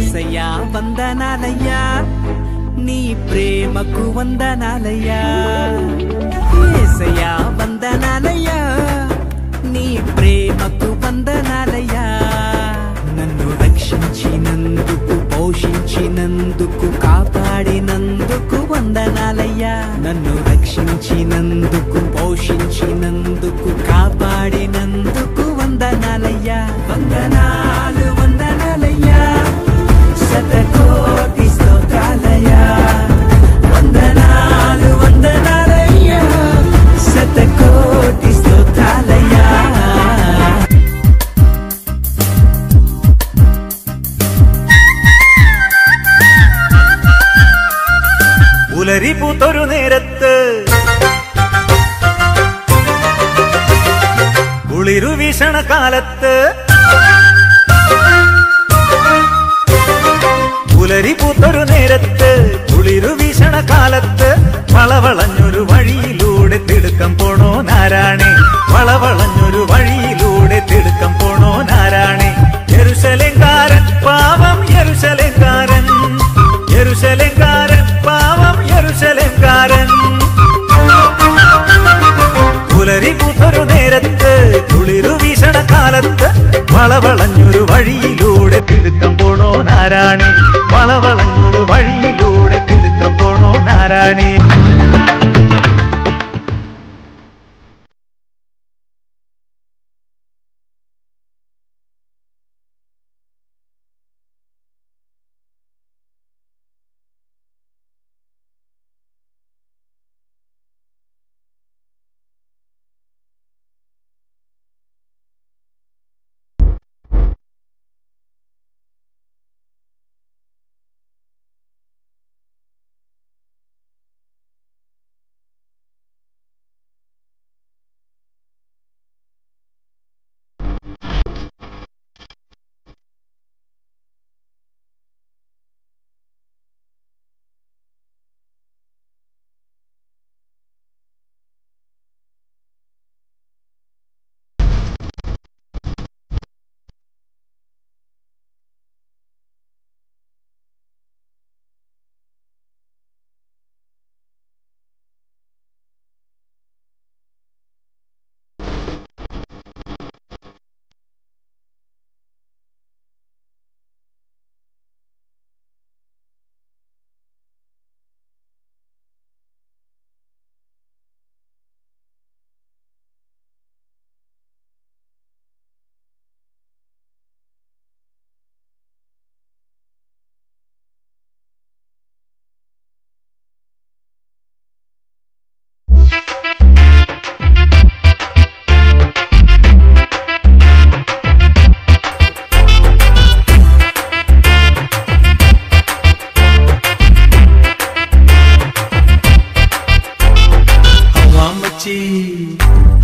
ఏసయ్యా వందనాలయ్యా నీ ప్రేమకు వందనాలయ్యా ఏసయ్యా వందనాలయ్యా నీ ప్రేమకు వందనాలయ్యా నన్ను రక్షించినందుకు పోషించినందుకు కాపాడినందుకు వందనాలయ్యా నన్ను రక్షించినందుకు పోషించినందుకు కాపాడినందుకు వందనాలయ్యా వందనాలు వందనాలయ్యా శతకోటి స్తోత్రాలయ్యా వందనాలు వందనాలయ్యా శతకోటి స్తోత్రాలయ్యా പുലരിപൂത്തൊരു നേരത്ത് കുളിരു വീശണ കാലത്ത് പുലരിപൂത്തൊരു നേരത്ത് കുളിരു വീശണ കാലത്ത് വളവളഞ്ഞൊരു വഴിയിലൂടെ തിടുക്കം പോണോ നാരായണേ വളവളഞ്ഞൊരു വഴിയിലൂടെ തിടുക്കം പോണോ നാരായണേ യെരൂശലേംകാരൻ പാവം യെരൂശലേംകാരൻ യെരൂശലേംകാരൻ പാവം യെരൂശലേംകാരൻ പുലരിപൂത്തൊരു നേരത്ത് കുളിരു വീശണ കാലത്ത് വളവളഞ്ഞൊരു വഴിയിലൂടെ തിടുക്കം പോണോ നാരായണേ വളവളഞ്ഞൊരു വഴിയിലൂടെ തിടുക്കം പോണോ നാരായണേ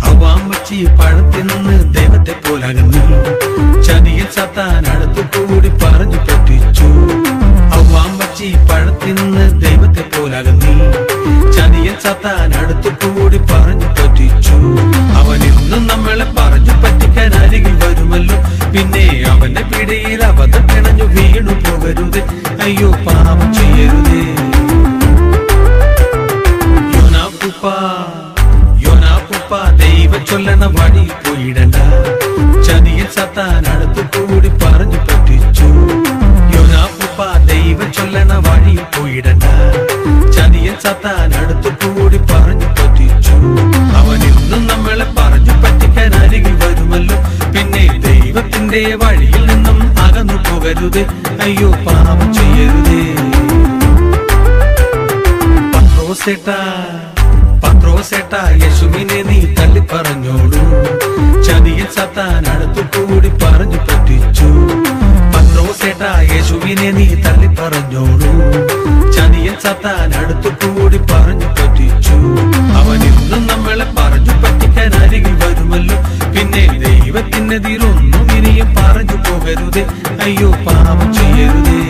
ഹവാമച്ചി പഴത്തിന്ന് ദൈവത്തെ പോലകന്നു ചതിയിൽ സത്താൻ അടുത്തുകൂടി പറഞ്ഞു പറ്റിച്ചു ഹവാമച്ചി പഴത്തിന്ന് ദൈവത്തെ പോലകന്നു ചതിയിൽ സത്താൻ അടുത്തുകൂടി പറഞ്ഞു പറ്റിച്ചു അവൻ ഇന്നും നമ്മളെ പറഞ്ഞു പറ്റിക്കാൻ അരികിൽ വരുമല്ലോ പിന്നെ അവന്റെ പിടിയിൽ അബദ്ധം പിണഞ്ഞു വീണു പോകരുത് അയ്യോ പാപം ചെയ്യരുതേ യോനാപ്പുപ്പ ദൈവം ചൊല്ലണ വഴി പോയിടണ്ട ചതിയിൽ സത്താൻ അടുത്തുകൂടി പറഞ്ഞു പറ്റിച്ചു യോനാപ്പുപ്പ ദൈവം ചൊല്ലണ വഴി പോയിടണ്ട ചതിയിൽ സത്താൻ അടുത്തുകൂടി പറഞ്ഞു പറ്റിച്ചു അവൻ ഇന്നും നമ്മളെ പറഞ്ഞു പറ്റിക്കാൻ അരികിൽ വരുമല്ലോ പിന്നെ ദൈവത്തിന്റെ വഴിയിൽ നിന്നും അകന്നു പോകരുത് അയ്യോ പാപം ചെയ്യരുതേ പത്രോസേട്ടാ യേശുവിനെ നീ തള്ളി പറഞ്ഞോളൂ ചതിയിൽ സത്താൻ അടുത്തുകൂടി പറഞ്ഞു പറ്റിച്ചു പത്രോസേട്ടാ യേശുവിനെ നീ തള്ളി പറഞ്ഞോളൂ ചതിയിൽ സത്താൻ അടുത്തുകൂടി പറഞ്ഞു പറ്റിച്ചു അവൻ ഇന്നും നമ്മളെ പറഞ്ഞു പറ്റിക്കാൻ അരികിൽ വരുമല്ലോ പിന്നെ ദൈവത്തിനെതിരൊന്നും ഇനിയും പറഞ്ഞു പോകരുതേ അയ്യോ പാപം ചെയ്യരുതേ